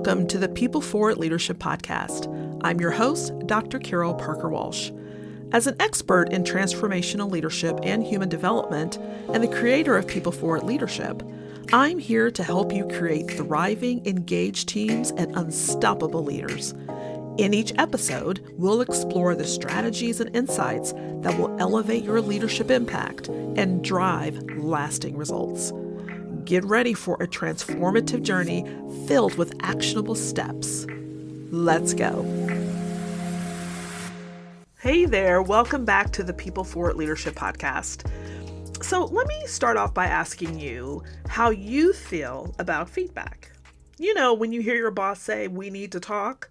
Welcome to the People Forward Leadership Podcast. I'm your host, Dr. Carol Parker Walsh. As an expert in transformational leadership and human development, and the creator of People Forward Leadership, I'm here to help you create thriving, engaged teams and unstoppable leaders. In each episode, we'll explore the strategies and insights that will elevate your leadership impact and drive lasting results. Get ready for a transformative journey filled with actionable steps. Let's go. Hey there, welcome back to the People Forward Leadership Podcast. So let me start off by asking you how you feel about feedback. You know, when you hear your boss say, "We need to talk,"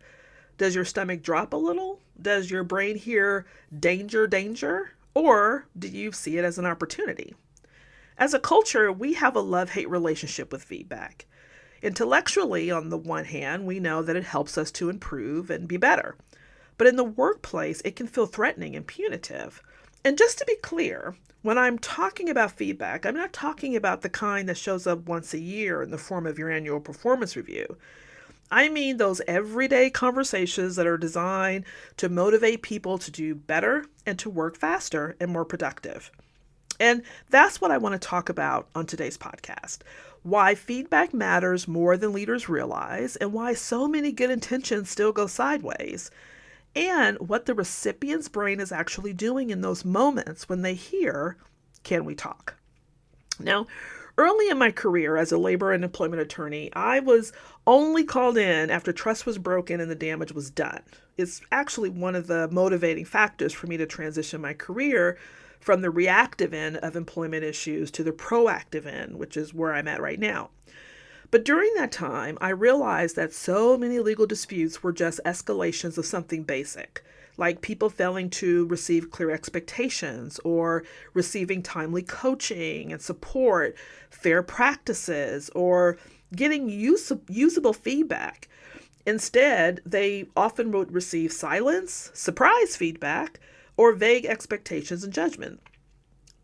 does your stomach drop a little? Does your brain hear danger, danger? Or do you see it as an opportunity? As a culture, we have a love-hate relationship with feedback. Intellectually, on the one hand, we know that it helps us to improve and be better. But in the workplace, it can feel threatening and punitive. And just to be clear, when I'm talking about feedback, I'm not talking about the kind that shows up once a year in the form of your annual performance review. I mean those everyday conversations that are designed to motivate people to do better and to work faster and more productive. And that's what I want to talk about on today's podcast. Why feedback matters more than leaders realize, and why so many good intentions still go sideways, and what the recipient's brain is actually doing in those moments when they hear, "Can we talk?" Now, early in my career as a labor and employment attorney, I was only called in after trust was broken and the damage was done. It's actually one of the motivating factors for me to transition my career from the reactive end of employment issues to the proactive end, which is where I'm at right now. But during that time, I realized that so many legal disputes were just escalations of something basic, like people failing to receive clear expectations or receiving timely coaching and support, fair practices, or getting usable feedback. Instead, they often would receive silence, surprise feedback, or vague expectations and judgment.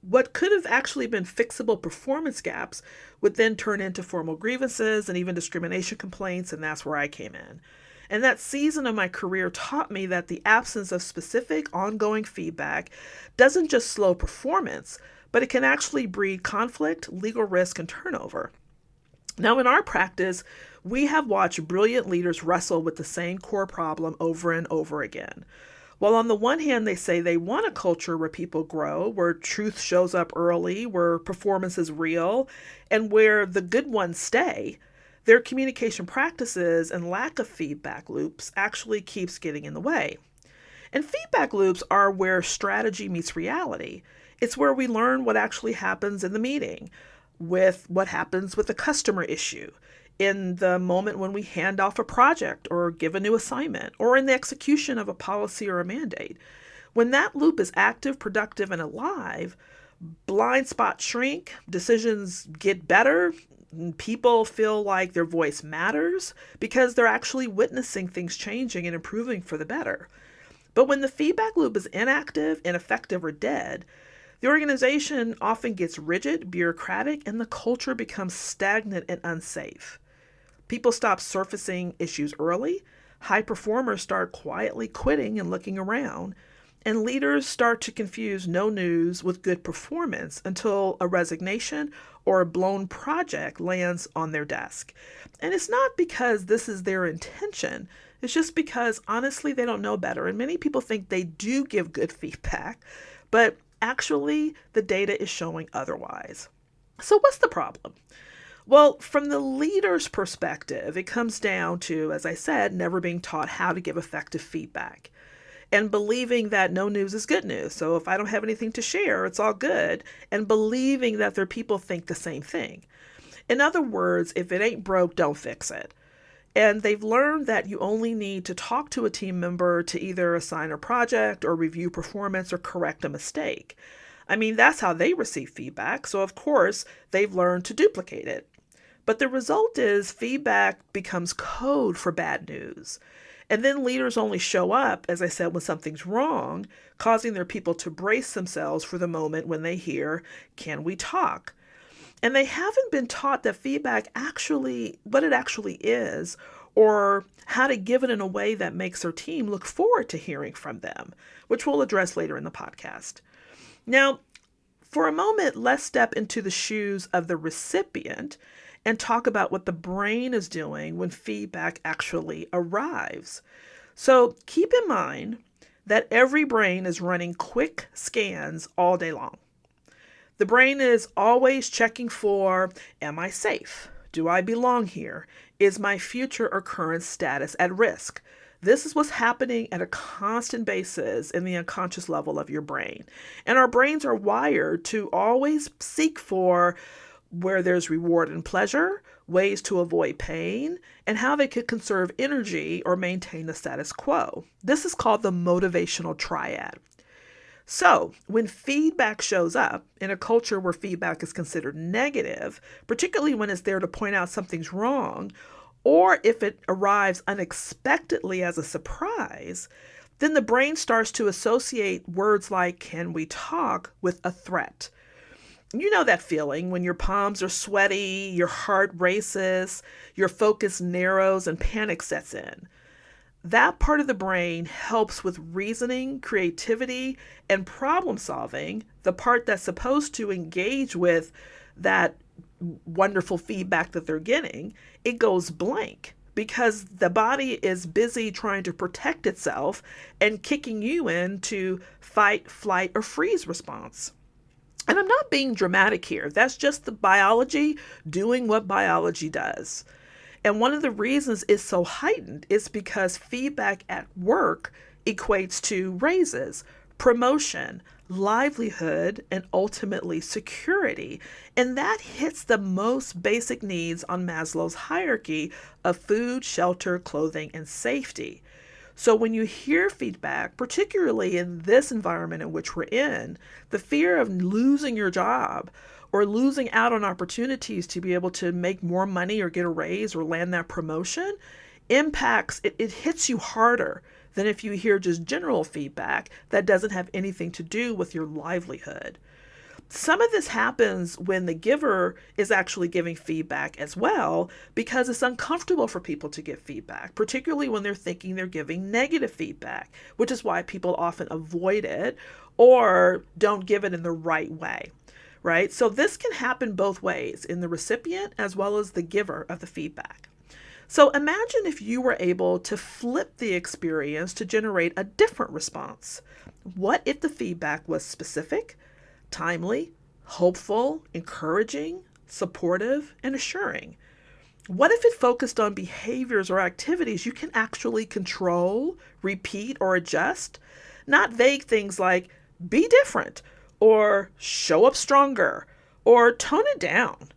What could have actually been fixable performance gaps would then turn into formal grievances and even discrimination complaints, and that's where I came in. And that season of my career taught me that the absence of specific ongoing feedback doesn't just slow performance, but it can actually breed conflict, legal risk, and turnover. Now, in our practice, we have watched brilliant leaders wrestle with the same core problem over and over again. While on the one hand, they say they want a culture where people grow, where truth shows up early, where performance is real, and where the good ones stay, their communication practices and lack of feedback loops actually keeps getting in the way. And feedback loops are where strategy meets reality. It's where we learn what actually happens in the meeting, with what happens with a customer issue, in the moment when we hand off a project or give a new assignment, or in the execution of a policy or a mandate. When that loop is active, productive, and alive, blind spots shrink, decisions get better, and people feel like their voice matters because they're actually witnessing things changing and improving for the better. But when the feedback loop is inactive, ineffective, or dead, the organization often gets rigid, bureaucratic, and the culture becomes stagnant and unsafe. People stop surfacing issues early, high performers start quietly quitting and looking around, and leaders start to confuse no news with good performance until a resignation or a blown project lands on their desk. And it's not because this is their intention, it's just because honestly they don't know better. And many people think they do give good feedback, but actually the data is showing otherwise. So what's the problem? Well, from the leader's perspective, it comes down to, as I said, never being taught how to give effective feedback and believing that no news is good news. So if I don't have anything to share, it's all good, and believing that their people think the same thing. In other words, if it ain't broke, don't fix it. And they've learned that you only need to talk to a team member to either assign a project or review performance or correct a mistake. I mean, that's how they receive feedback. So of course, they've learned to duplicate it. But the result is feedback becomes code for bad news. And then leaders only show up, as I said, when something's wrong, causing their people to brace themselves for the moment when they hear, "Can we talk?" And they haven't been taught that feedback what it actually is, or how to give it in a way that makes their team look forward to hearing from them, which we'll address later in the podcast. Now, for a moment, let's step into the shoes of the recipient and talk about what the brain is doing when feedback actually arrives. So keep in mind that every brain is running quick scans all day long. The brain is always checking for, am I safe? Do I belong here? Is my future or current status at risk? This is what's happening at a constant basis in the unconscious level of your brain. And our brains are wired to always seek for where there's reward and pleasure, ways to avoid pain, and how they could conserve energy or maintain the status quo. This is called the motivational triad. So, when feedback shows up in a culture where feedback is considered negative, particularly when it's there to point out something's wrong, or if it arrives unexpectedly as a surprise, then the brain starts to associate words like, can we talk, with a threat. You know that feeling when your palms are sweaty, your heart races, your focus narrows, and panic sets in. That part of the brain helps with reasoning, creativity, and problem solving, the part that's supposed to engage with that wonderful feedback that they're getting. It goes blank because the body is busy trying to protect itself and kicking you into fight, flight, or freeze response. And I'm not being dramatic here. That's just the biology doing what biology does. And one of the reasons it's so heightened is because feedback at work equates to raises, promotion, livelihood, and ultimately security. And that hits the most basic needs on Maslow's hierarchy of food, shelter, clothing, and safety. So when you hear feedback, particularly in this environment in which we're in, the fear of losing your job or losing out on opportunities to be able to make more money or get a raise or land that promotion impacts, it hits you harder than if you hear just general feedback that doesn't have anything to do with your livelihood. Some of this happens when the giver is actually giving feedback as well, because it's uncomfortable for people to give feedback, particularly when they're thinking they're giving negative feedback, which is why people often avoid it or don't give it in the right way, right? So this can happen both ways, in the recipient as well as the giver of the feedback. So imagine if you were able to flip the experience to generate a different response. What if the feedback was specific, timely, hopeful, encouraging, supportive, and assuring? What if it focused on behaviors or activities you can actually control, repeat, or adjust? Not vague things like, be different, or show up stronger, or tone it down,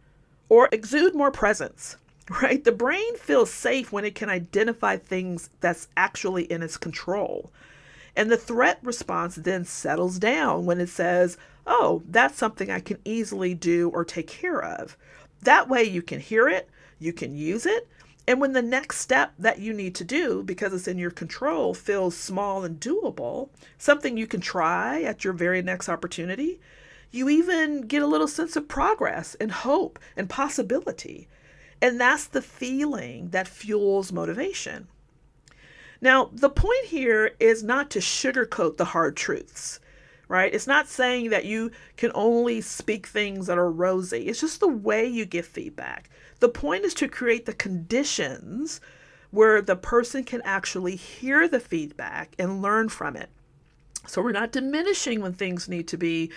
or exude more presence, right? The brain feels safe when it can identify things that's actually in its control. And the threat response then settles down when it says, oh, that's something I can easily do or take care of. That way you can hear it, you can use it, and when the next step that you need to do, because it's in your control, feels small and doable, something you can try at your very next opportunity, you even get a little sense of progress and hope and possibility. And that's the feeling that fuels motivation. Now, the point here is not to sugarcoat the hard truths, right? It's not saying that you can only speak things that are rosy. It's just the way you give feedback. The point is to create the conditions where the person can actually hear the feedback and learn from it. So we're not diminishing when things need to be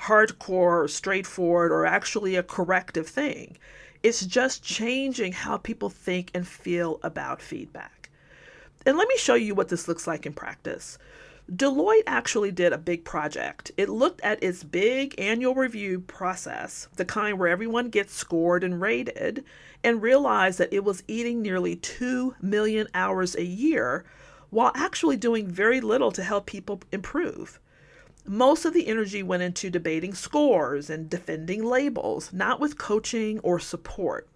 hardcore or straightforward or actually a corrective thing. It's just changing how people think and feel about feedback. And let me show you what this looks like in practice. Deloitte actually did a big project. It looked at its big annual review process, the kind where everyone gets scored and rated, and realized that it was eating nearly 2 million hours a year while actually doing very little to help people improve. Most of the energy went into debating scores and defending labels, not with coaching or support.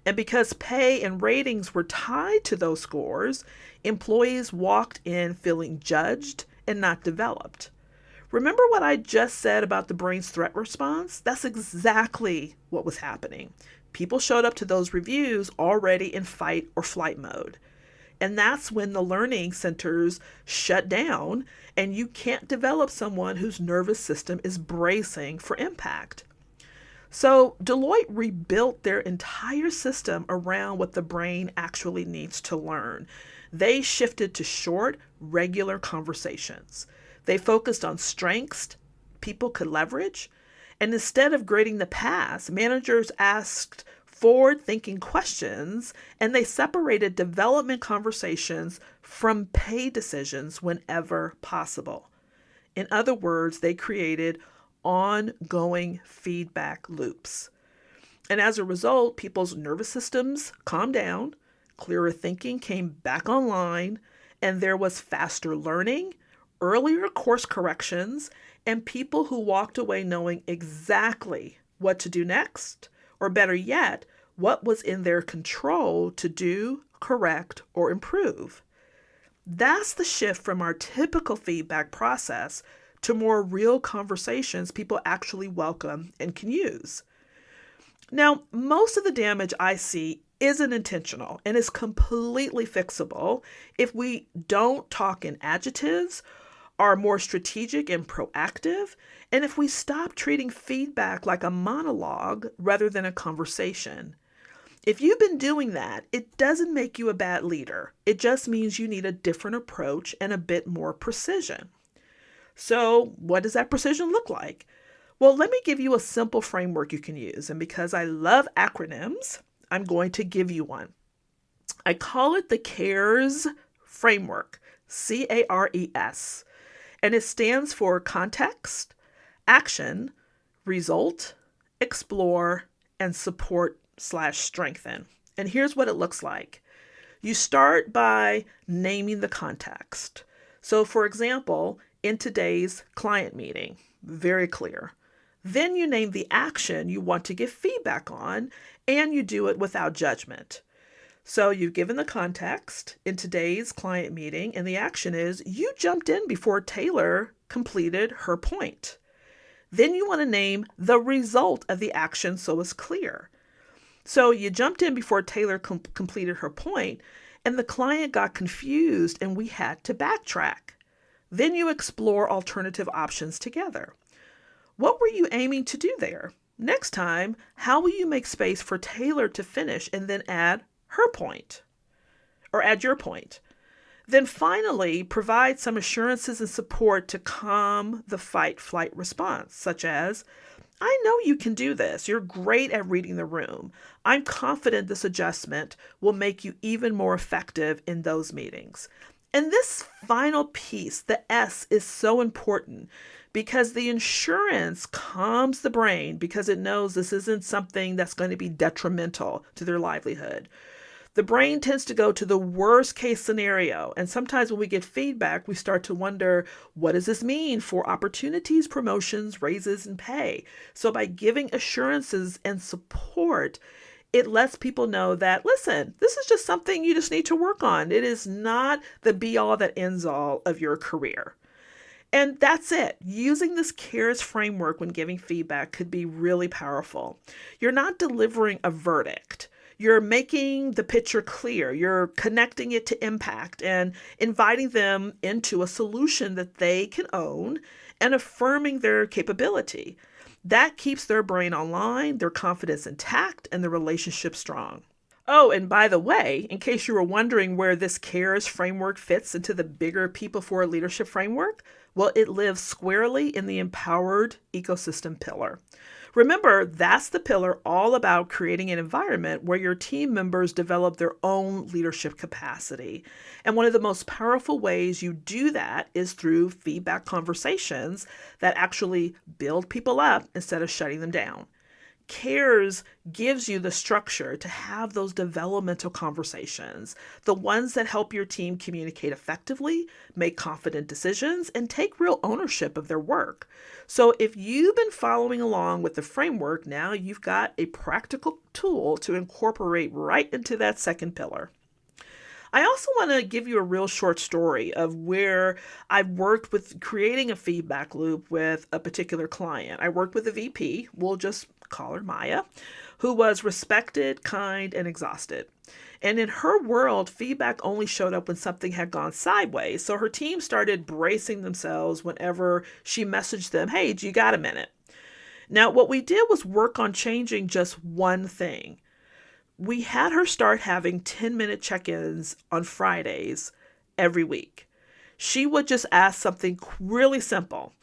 And because pay and ratings were tied to those scores, employees walked in feeling judged and not developed. Remember what I just said about the brain's threat response? That's exactly what was happening. People showed up to those reviews already in fight or flight mode. And that's when the learning centers shut down and you can't develop someone whose nervous system is bracing for impact. So Deloitte rebuilt their entire system around what the brain actually needs to learn. They shifted to short, regular conversations. They focused on strengths people could leverage. And instead of grading the past, managers asked forward-thinking questions, and they separated development conversations from pay decisions whenever possible. In other words, they created ongoing feedback loops. And as a result, people's nervous systems calmed down, clearer thinking came back online, and there was faster learning, earlier course corrections, and people who walked away knowing exactly what to do next, or better yet, what was in their control to do, correct, or improve. That's the shift from our typical feedback process to more real conversations people actually welcome and can use. Now, most of the damage I see isn't intentional and is completely fixable if we don't talk in adjectives, are more strategic and proactive, and if we stop treating feedback like a monologue rather than a conversation. If you've been doing that, it doesn't make you a bad leader. It just means you need a different approach and a bit more precision. So, what does that precision look like? Well, let me give you a simple framework you can use. And because I love acronyms, I'm going to give you one. I call it the CARES framework, CARES. And it stands for context, action, result, explore, and support/strengthen. And here's what it looks like. You start by naming the context. So for example, in today's client meeting, very clear. Then you name the action you want to give feedback on, and you do it without judgment. So you've given the context in today's client meeting, and the action is you jumped in before Taylor completed her point. Then you want to name the result of the action so it's clear. So you jumped in before Taylor completed her point, and the client got confused, and we had to backtrack. Then you explore alternative options together. What were you aiming to do there? Next time, how will you make space for Taylor to finish and then add her point or add your point? Then finally, provide some assurances and support to calm the fight-flight response, such as, I know you can do this. You're great at reading the room. I'm confident this adjustment will make you even more effective in those meetings. And this final piece, the S, is so important because the insurance calms the brain because it knows this isn't something that's going to be detrimental to their livelihood. The brain tends to go to the worst case scenario. And sometimes when we get feedback, we start to wonder, what does this mean for opportunities, promotions, raises, and pay? So by giving assurances and support, it lets people know that, listen, this is just something you just need to work on. It is not the be all that ends all of your career. And that's it. Using this CARES framework when giving feedback could be really powerful. You're not delivering a verdict. You're making the picture clear. You're connecting it to impact and inviting them into a solution that they can own and affirming their capability. That keeps their brain online, their confidence intact, and the relationship strong. Oh, and by the way, in case you were wondering where this CARES framework fits into the bigger People for Leadership framework, well, it lives squarely in the empowered ecosystem pillar. Remember, that's the pillar all about creating an environment where your team members develop their own leadership capacity. And one of the most powerful ways you do that is through feedback conversations that actually build people up instead of shutting them down. CARES gives you the structure to have those developmental conversations, the ones that help your team communicate effectively, make confident decisions, and take real ownership of their work. So if you've been following along with the framework, now you've got a practical tool to incorporate right into that second pillar. I also want to give you a real short story of where I've worked with creating a feedback loop with a particular client. I worked with a VP, we'll just call her Maya, who was respected, kind, and exhausted. And in her world, feedback only showed up when something had gone sideways. So her team started bracing themselves whenever she messaged them, hey, do you got a minute? Now, what we did was work on changing just one thing. We had her start having 10-minute check-ins on Fridays every week. She would just ask something really simple.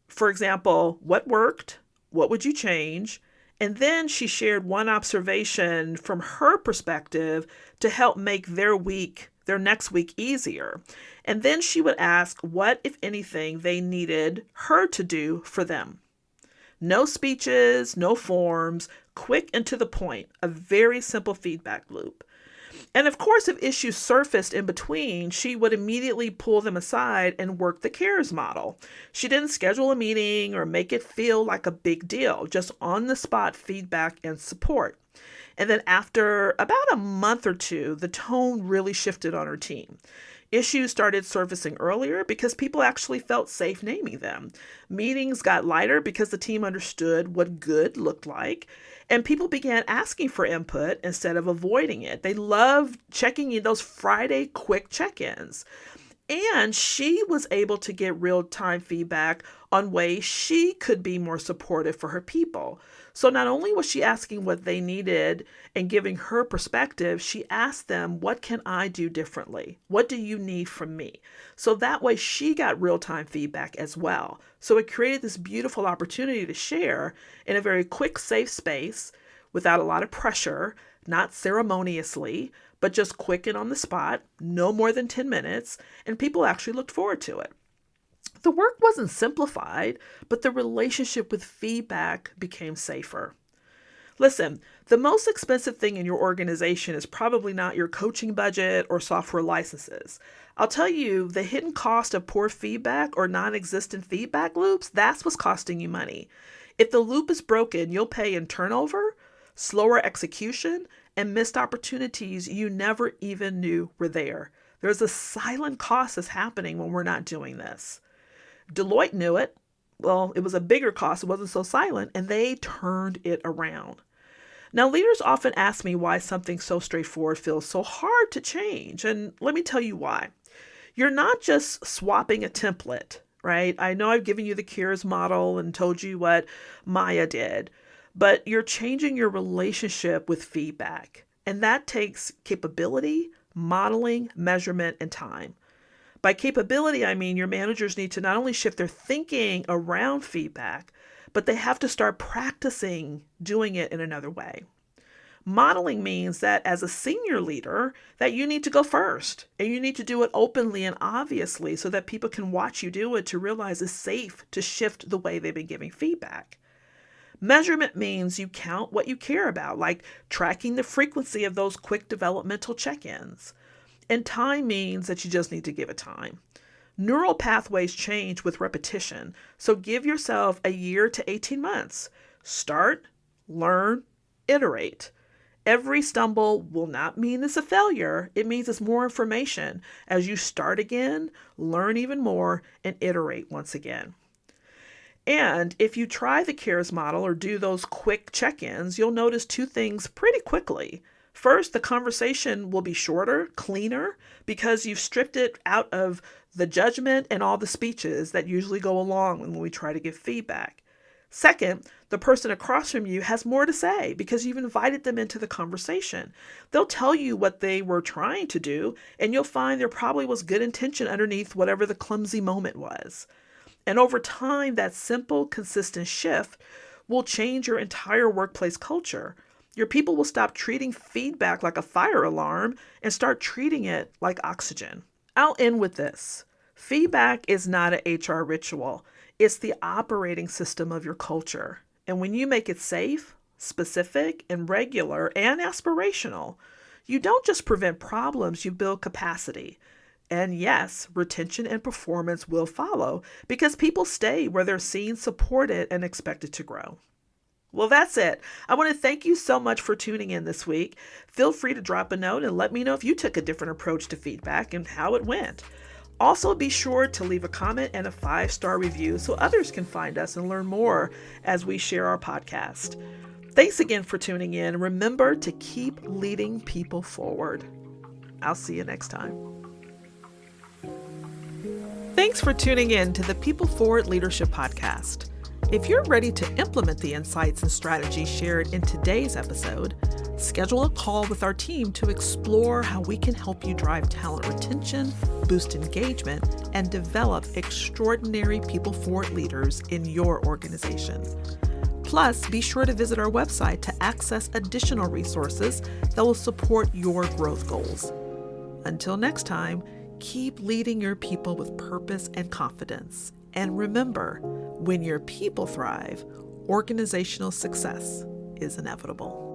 For example, what worked? What would you change? And then she shared one observation from her perspective to help make their next week easier. And then she would ask what, if anything, they needed her to do for them. No speeches, no forms, quick and to the point, a very simple feedback loop. And of course, if issues surfaced in between, she would immediately pull them aside and work the CARES model. She didn't schedule a meeting or make it feel like a big deal, just on the spot feedback and support. And then after about a month or two, the tone really shifted on her team. Issues started surfacing earlier because people actually felt safe naming them. Meetings got lighter because the team understood what good looked like. And people began asking for input instead of avoiding it. They loved checking in those Friday quick check-ins. And she was able to get real-time feedback on ways she could be more supportive for her people. So not only was she asking what they needed and giving her perspective, she asked them, what can I do differently? What do you need from me? So that way she got real-time feedback as well. So it created this beautiful opportunity to share in a very quick, safe space without a lot of pressure, not ceremoniously, but just quick and on the spot, no more than 10 minutes, and people actually looked forward to it. The work wasn't simplified, but the relationship with feedback became safer. Listen, the most expensive thing in your organization is probably not your coaching budget or software licenses. I'll tell you, the hidden cost of poor feedback or non-existent feedback loops, that's what's costing you money. If the loop is broken, you'll pay in turnover, slower execution, and missed opportunities you never even knew were there. There's a silent cost that's happening when we're not doing this. Deloitte knew it. Well, it was a bigger cost. It wasn't so silent, and they turned it around. Now, leaders often ask me why something so straightforward feels so hard to change. And let me tell you why. You're not just swapping a template, right? I know I've given you the CARES model and told you what Maya did, but you're changing your relationship with feedback. And that takes capability, modeling, measurement, and time. By capability, I mean your managers need to not only shift their thinking around feedback, but they have to start practicing doing it in another way. Modeling means that as a senior leader, that you need to go first and you need to do it openly and obviously so that people can watch you do it to realize it's safe to shift the way they've been giving feedback. Measurement means you count what you care about, like tracking the frequency of those quick developmental check-ins. And time means that you just need to give it time. Neural pathways change with repetition, so give yourself a year to 18 months. Start, learn, iterate. Every stumble will not mean it's a failure. It means it's more information as you start again, learn even more, and iterate once again. And if you try the CARES model or do those quick check-ins, you'll notice two things pretty quickly. First, the conversation will be shorter, cleaner, because you've stripped it out of the judgment and all the speeches that usually go along when we try to give feedback. Second, the person across from you has more to say because you've invited them into the conversation. They'll tell you what they were trying to do, and you'll find there probably was good intention underneath whatever the clumsy moment was. And over time, that simple, consistent shift will change your entire workplace culture. Your people will stop treating feedback like a fire alarm and start treating it like oxygen. I'll end with this. Feedback is not an HR ritual. It's the operating system of your culture. And when you make it safe, specific, and regular, and aspirational, you don't just prevent problems, you build capacity. And yes, retention and performance will follow because people stay where they're seen, supported, and expected to grow. Well, that's it. I want to thank you so much for tuning in this week. Feel free to drop a note and let me know if you took a different approach to feedback and how it went. Also, be sure to leave a comment and a 5-star review so others can find us and learn more as we share our podcast. Thanks again for tuning in. Remember to keep leading people forward. I'll see you next time. Thanks for tuning in to the People Forward Leadership Podcast. If you're ready to implement the insights and strategies shared in today's episode, schedule a call with our team to explore how we can help you drive talent retention, boost engagement, and develop extraordinary people forward leaders in your organization. Plus, be sure to visit our website to access additional resources that will support your growth goals. Until next time, keep leading your people with purpose and confidence. And remember, when your people thrive, organizational success is inevitable.